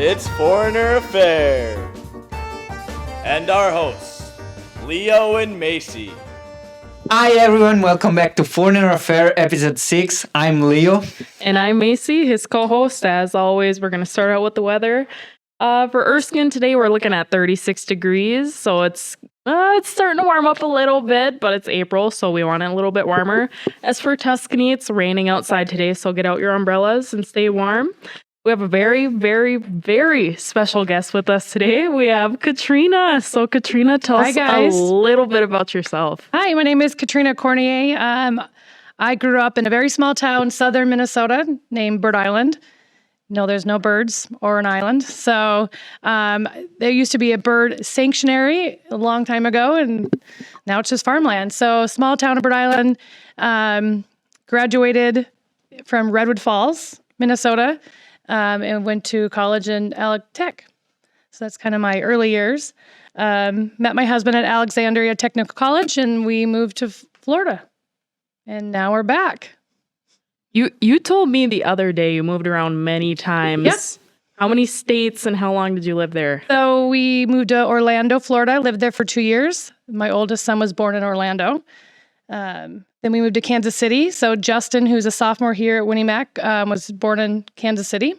It's Foreigner Affair. And our hosts, Leo and Macy. Hi everyone, welcome back to Foreigner Affair episode 6. I'm Leo. And I'm Macy, his co-host. As always, we're going to start out with the weather. For Erskine today, we're looking at 36 degrees. So it's starting to warm up a little bit, but it's April, so we want it a little bit warmer. As for Tuscany, it's raining outside today, so get out your umbrellas and stay warm. We have a very, very, very special guest with us today. We have Katrina. So Katrina, tell us a little bit about yourself. Hi, my name is Katrina Courneya. I grew up in a very small town, southern Minnesota, named Bird Island. No, there's no birds or an island. So there used to be a bird sanctuary a long time ago, and now it's just farmland. So small town of Bird Island. Graduated from Redwood Falls, Minnesota. And went to college in Tech. So that's kind of my early years. Met my husband at Alexandria Technical College, and we moved to Florida. And now we're back. You told me the other day you moved around many times. Yes. How many states and how long did you live there? So we moved to Orlando, Florida. Lived there for 2 years. My oldest son was born in Orlando. Then we moved to Kansas City. So Justin, who's a sophomore here at Winnie Mac, was born in Kansas City.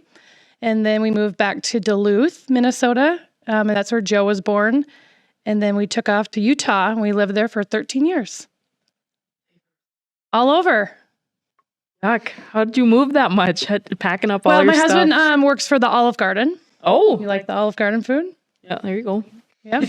And then we moved back to Duluth, Minnesota. And that's where Joe was born. And then we took off to Utah, and we lived there for 13 years. All over. Yuck. How did you move that much? Packing up all your stuff? Well, my husband works for the Olive Garden. Oh. You like the Olive Garden food? Yeah, there you go. Yeah.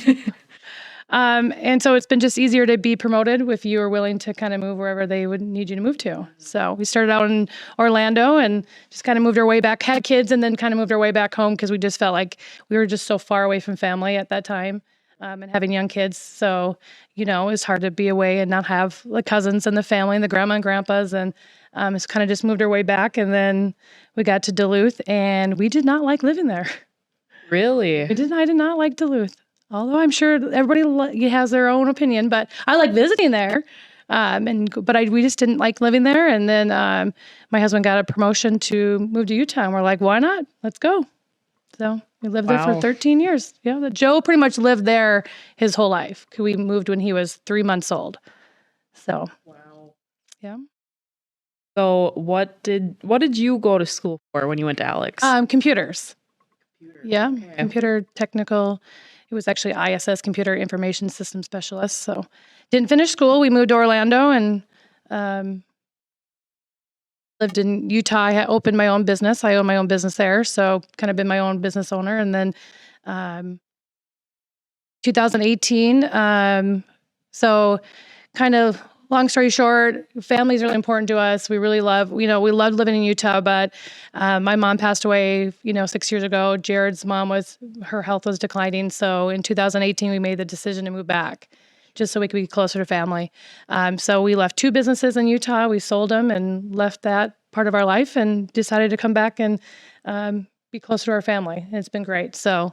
And so it's been just easier to be promoted if you were willing to kind of move wherever they would need you to move to. So we started out in Orlando and just kind of moved our way back, had kids, and then kind of moved our way back home because we just felt like we were just so far away from family at that time, and having young kids. So, it was hard to be away and not have the cousins and the family and the grandma and grandpas. And it's kind of just moved our way back. And then we got to Duluth, and we did not like living there. Really? I did not like Duluth. Although I'm sure everybody has their own opinion, but I like visiting there. We just didn't like living there. And then my husband got a promotion to move to Utah, and we're like, why not? Let's go. So we lived there for 13 years. Yeah, Joe pretty much lived there his whole life. We moved when he was 3 months old. So, wow. Yeah. So what did you go to school for when you went to Alex? Computers. Yeah, okay. Computer technical. It was actually ISS, Computer Information System Specialist. So didn't finish school. We moved to Orlando and lived in Utah. I opened my own business. I own my own business there. So kind of been my own business owner. And then 2018. So kind of long story short, family is really important to us. We really love, we love living in Utah, but my mom passed away, 6 years ago. Jared's mom her health was declining. So in 2018, we made the decision to move back just so we could be closer to family. So we left 2 businesses in Utah. We sold them and left that part of our life and decided to come back and be closer to our family. And it's been great. So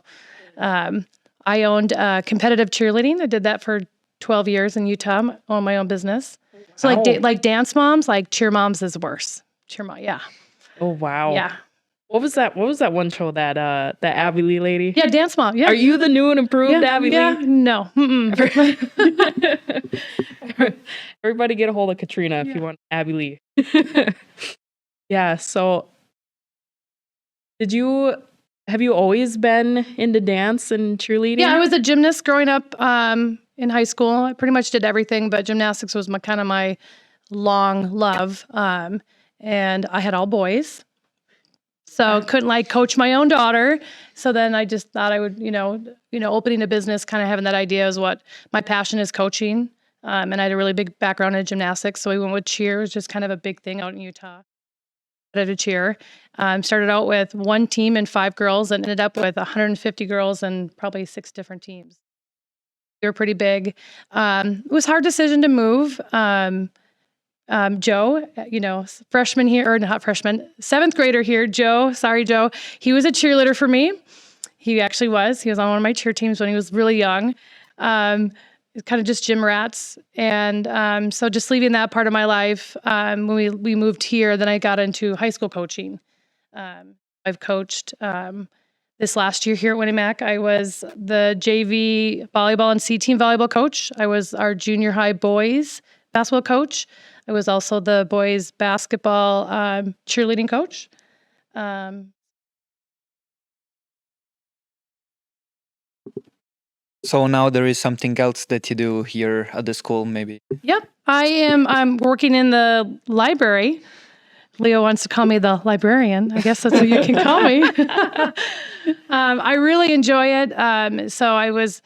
I owned competitive cheerleading. I did that for 12 years in Utah, own my own business. So like dance moms, like cheer moms is worse. Cheer mom, yeah. Oh wow. Yeah. What was that one show that Abby Lee lady? Yeah, dance mom. Yeah. Are you the new and improved Abby Lee? No. Everybody get a hold of Katrina if you want Abby Lee. Yeah, so have you always been into dance and cheerleading? Yeah, I was a gymnast growing up in high school. I pretty much did everything, but gymnastics was my long love. And I had all boys. So couldn't coach my own daughter. So then I just thought I would, opening a business, kind of having that idea is what my passion is, coaching. And I had a really big background in gymnastics. So we went with cheer. It was just kind of a big thing out in Utah. I did cheer. Started out with 1 team and 5 girls and ended up with 150 girls and probably 6 different teams. We were pretty big. It was a hard decision to move. Joe, freshman here, or not freshman, 7th grader here, Joe, he was a cheerleader for me. He actually was. He was on one of my cheer teams when he was really young. Kind of just gym rats. And so just leaving that part of my life, when we moved here, then I got into high school coaching. I've coached the this last year here at Winnemac, I was the JV volleyball and C team volleyball coach. I was our junior high boys basketball coach. I was also the boys basketball cheerleading coach. Um, So now there is something else that you do here at the school, maybe. yep, I'm working in the library. Leo wants to call me the librarian. I guess that's what you can call me. I really enjoy it. So I was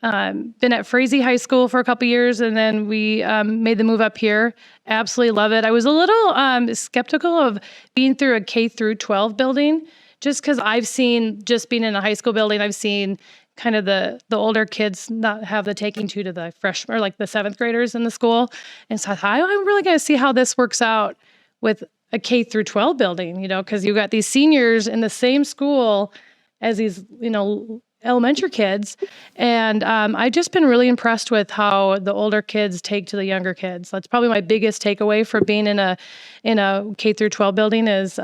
been at Frazee High School for a couple years, and then we made the move up here. Absolutely love it. I was a little skeptical of being through a K through 12 building, just because I've seen, just being in a high school building, I've seen kind of the older kids not have the taking to the freshmen or like the seventh graders in the school. And so I thought, I'm really going to see how this works out with a K through 12 building, because you got these seniors in the same school as these, elementary kids. And I've just been really impressed with how the older kids take to the younger kids. That's probably my biggest takeaway for being in a K through 12 building is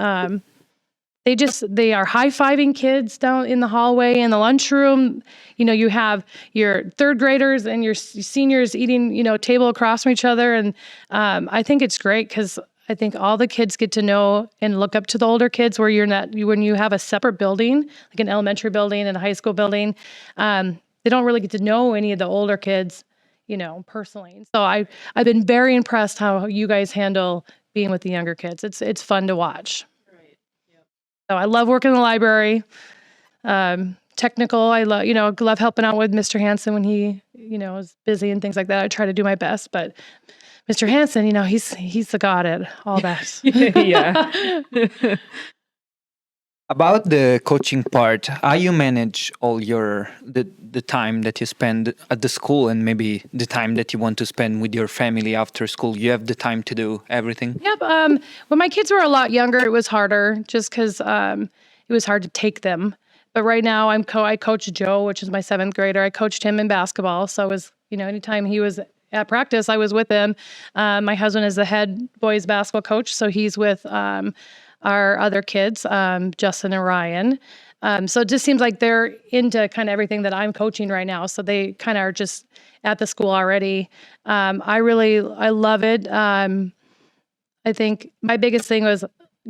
they are high-fiving kids down in the hallway, in the lunchroom. You have your third graders and your seniors eating, table across from each other. And I think it's great because I think all the kids get to know and look up to the older kids where when you have a separate building, like an elementary building and a high school building, they don't really get to know any of the older kids, personally. So I've been very impressed how you guys handle being with the younger kids. It's fun to watch. So I love working in the library. Technical, I love helping out with Mr. Hansen when he, is busy and things like that. I try to do my best, but Mr. Hansen, he's the god at all that. Yeah. About the coaching part, how you manage all the time that you spend at the school and maybe the time that you want to spend with your family after school? You have the time to do everything? Yep. When my kids were a lot younger, it was harder just because it was hard to take them. But right now, I coach Joe, which is my seventh grader. I coached him in basketball, so I was, anytime he was at practice, I was with him. My husband is the head boys basketball coach, so he's with our other kids, Justin and Ryan. So it just seems like they're into kind of everything that I'm coaching right now. So they kind of are just at the school already. I love it. I think my biggest thing was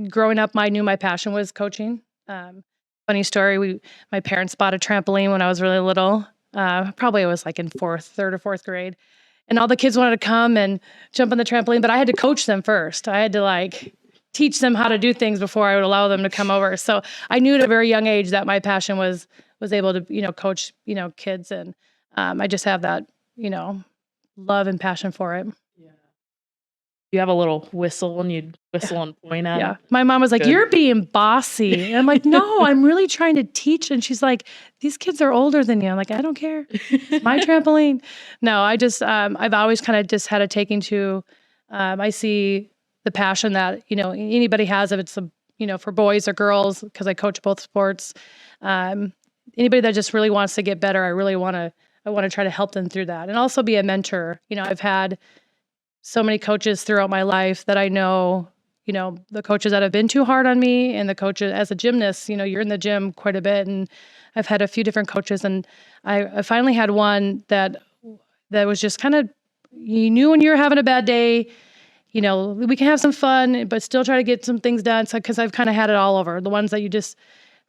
growing up, I knew my passion was coaching. Funny story, my parents bought a trampoline when I was really little. Probably I was like in third or fourth grade. And all the kids wanted to come and jump on the trampoline, but I had to coach them first. I had to teach them how to do things before I would allow them to come over. So I knew at a very young age that my passion was able to, coach, kids. And I just have that, love and passion for it. Yeah. You have a little whistle and you'd whistle and point at Yeah. it. My mom was like, Good. "You're being bossy." And I'm like, "No, I'm really trying to teach." And she's like, "These kids are older than you." I'm like, "I don't care. It's my trampoline." No, I just, I've always kind of just had a taking to, I see the passion that, anybody has, if it's, for boys or girls, because I coach both sports. Anybody that just really wants to get better, I want to try to help them through that and also be a mentor. I've had so many coaches throughout my life that I know, the coaches that have been too hard on me and the coaches as a gymnast, you're in the gym quite a bit. And I've had a few different coaches and I finally had one that was just kind of, you knew when you were having a bad day, we can have some fun, but still try to get some things done. So, cause I've kind of had it all over the ones that you just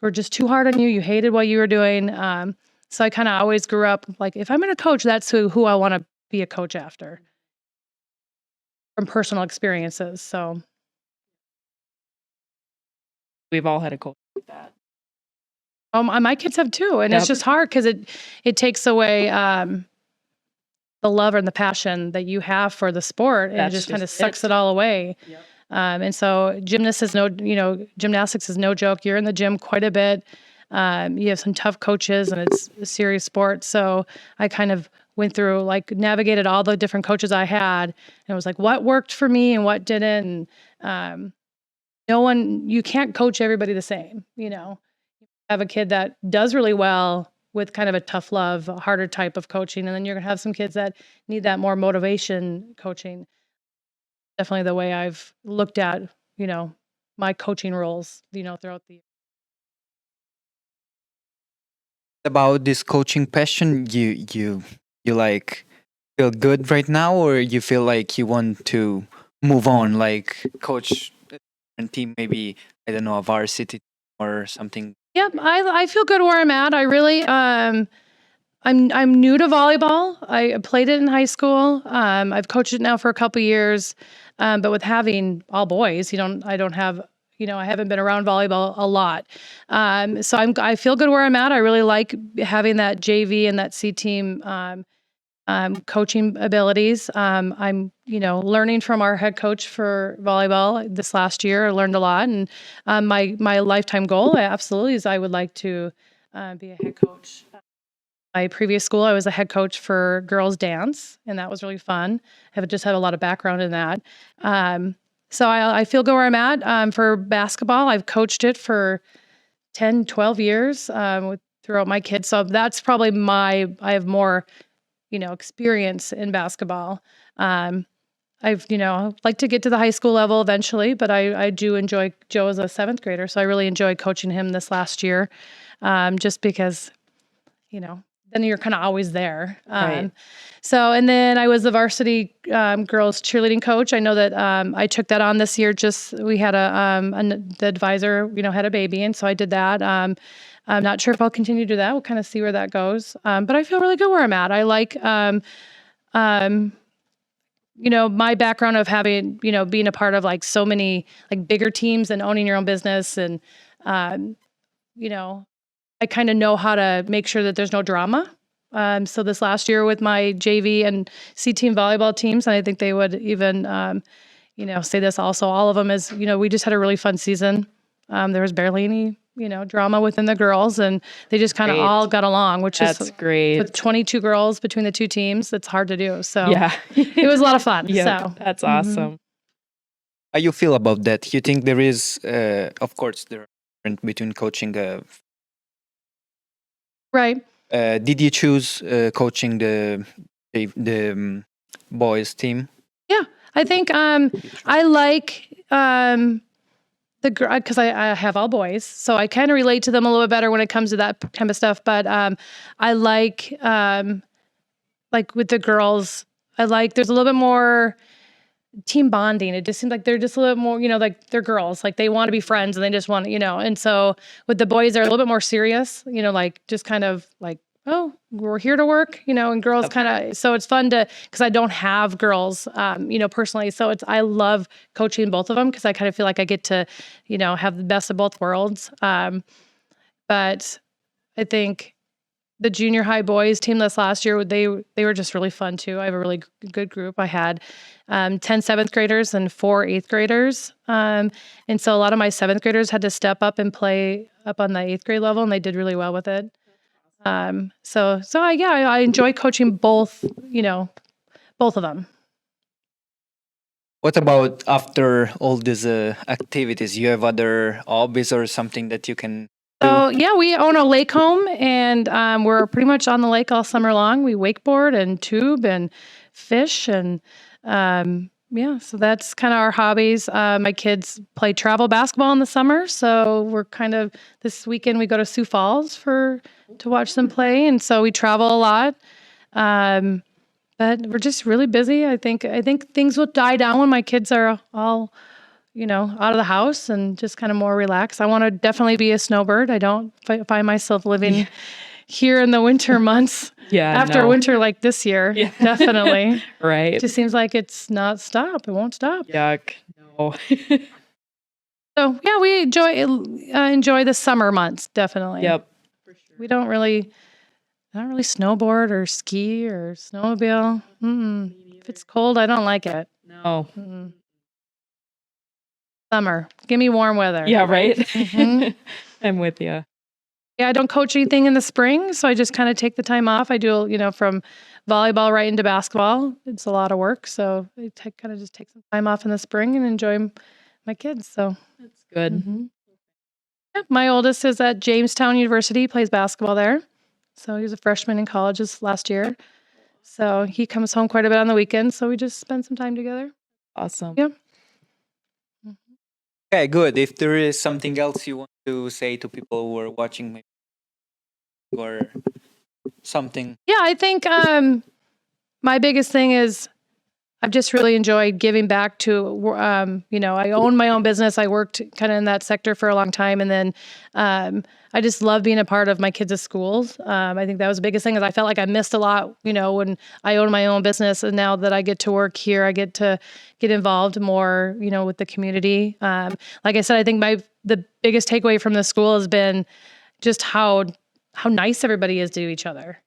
were just too hard on you. You hated what you were doing. So I kind of always grew up like, if I'm going to coach, that's who I want to be a coach after. From personal experiences. So We've all had a coach like that. my kids have too. And Yep. it's just hard because it takes away the love and the passion that you have for the sport. And That's it just kind of just sucks it. it all away. Yep. And so gymnastics is no joke. You're in the gym quite a bit. You have some tough coaches and it's a serious sport. So I kind of went through, navigated all the different coaches I had and it was like, what worked for me and what didn't. And you can't coach everybody the same, have a kid that does really well with kind of a tough love, a harder type of coaching. And then you're going to have some kids that need that more motivation coaching. Definitely the way I've looked at, my coaching roles, throughout the year. About this coaching passion, you like feel good right now, or you feel like you want to move on, like coach a different team, maybe I don't know, a varsity or something. Yep, I feel good where I'm at. I really I'm new to volleyball. I played it in high school. I've coached it now for a couple years, but with having all boys, I don't have, I haven't been around volleyball a lot. So I feel good where I'm at. I really like having that JV and that C team coaching abilities. I'm, learning from our head coach for volleyball this last year. I learned a lot, and my lifetime goal, absolutely, is I would like to be a head coach. My previous school, I was a head coach for girls dance, and that was really fun. I've just had a lot of background in that. So I feel good where I'm at. For basketball, I've coached it for 10, 12 years throughout my kids. So that's probably I have more, experience in basketball. I've, like to get to the high school level eventually, but I do enjoy, Joe is a seventh grader, so I really enjoyed coaching him this last year, just because, then you're kind of always there. Right. So, and then I was the varsity girls cheerleading coach. I know that I took that on this year. We had the advisor, had a baby, and so I did that. I'm not sure if I'll continue to do that. We'll kind of see where that goes. But I feel really good where I'm at. I like, my background of having, being a part of like so many like bigger teams and owning your own business, and you know, I kind of know how to make sure that there's no drama. So this last year with my JV and C team volleyball teams, and I think they would even, say this also, all of them is, we just had a really fun season. There was barely any, drama within the girls, and they just kind of Great. all got along, which That's is great. with 22 girls between the two teams. That's hard to do. So Yeah. it was a lot of fun. Yeah, So that's awesome. How you feel about that? You think there is, of course, there are different between coaching. right. Did you choose coaching the boys team? Yeah, I think I like the because I have all boys, so I kind of relate to them a little bit better when it comes to that kind of stuff. But I like with the girls, there's a little bit more team bonding. It just seems like they're just a little more, like they're girls, like they want to be friends and they just want, and so with the boys, they're a little bit more serious, like just kind of like, oh, we're here to work, and girls kind of, so it's fun because I don't have girls, personally. So I love coaching both of them because I kind of feel like I get to, have the best of both worlds. But I think the junior high boys team this last year, they were just really fun too. I have a really good group. I had 10 seventh graders and 4 eighth graders. And so a lot of my seventh graders had to step up and play up on the eighth grade level, and they did really well with it. I enjoy coaching both, both of them. What about after all these activities? You have other hobbies or something that you can do? So yeah, we own a lake home, and we're pretty much on the lake all summer long. We wakeboard and tube and fish, and so that's kind of our hobbies. My kids play travel basketball in the summer, so we're kind of this weekend we go to Sioux Falls to watch them play, and so we travel a lot. But we're just really busy. I think things will die down when my kids are all, out of the house and just kind of more relaxed. I want to definitely be a snowbird. I don't find myself living here in the winter months. Yeah. After winter like this year, definitely. Right. It just seems like it's not stop. It won't stop. Yuck. No. So yeah, we enjoy the summer months, definitely. Yep. We don't really snowboard or ski or snowmobile. If it's cold, I don't like it. No. Summer. Give me warm weather. Yeah, right? Mhm. I'm with you. Yeah, I don't coach anything in the spring, so I just kind of take the time off. I do, from volleyball right into basketball. It's a lot of work, so I kind of just take some time off in the spring and enjoy my kids. So That's good. yeah, my oldest is at Jamestown University, plays basketball there. So he was a freshman in college this last year. So he comes home quite a bit on the weekends, so we just spend some time together. Awesome. Yeah. Okay, good. If there is something else you want to say to people who are watching, maybe or something? Yeah, I think my biggest thing is I've just really enjoyed giving back to, I own my own business. I worked kind of in that sector for a long time. And then I just love being a part of my kids' schools. I think that was the biggest thing is I felt like I missed a lot, when I owned my own business. And now that I get to work here, I get to get involved more, with the community. Like I said, I think the biggest takeaway from the school has been just how nice everybody is to each other.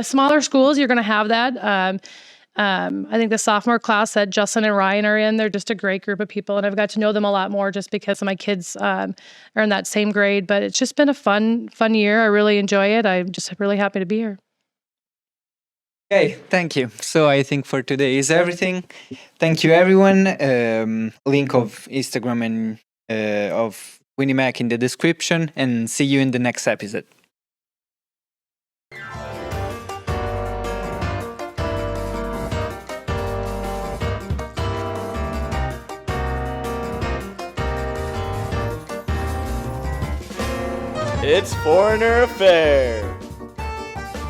Smaller schools, you're going to have that. I think the sophomore class that Justin and Ryan are in, they're just a great group of people, and I've got to know them a lot more just because my kids are in that same grade. But it's just been a fun year. I really enjoy it. I'm just really happy to be here. Okay, thank you. So I think for today is everything. Thank you, everyone. Link of Instagram and of Winnie Mac in the description, and see you in the next episode. It's Foreigner Affair.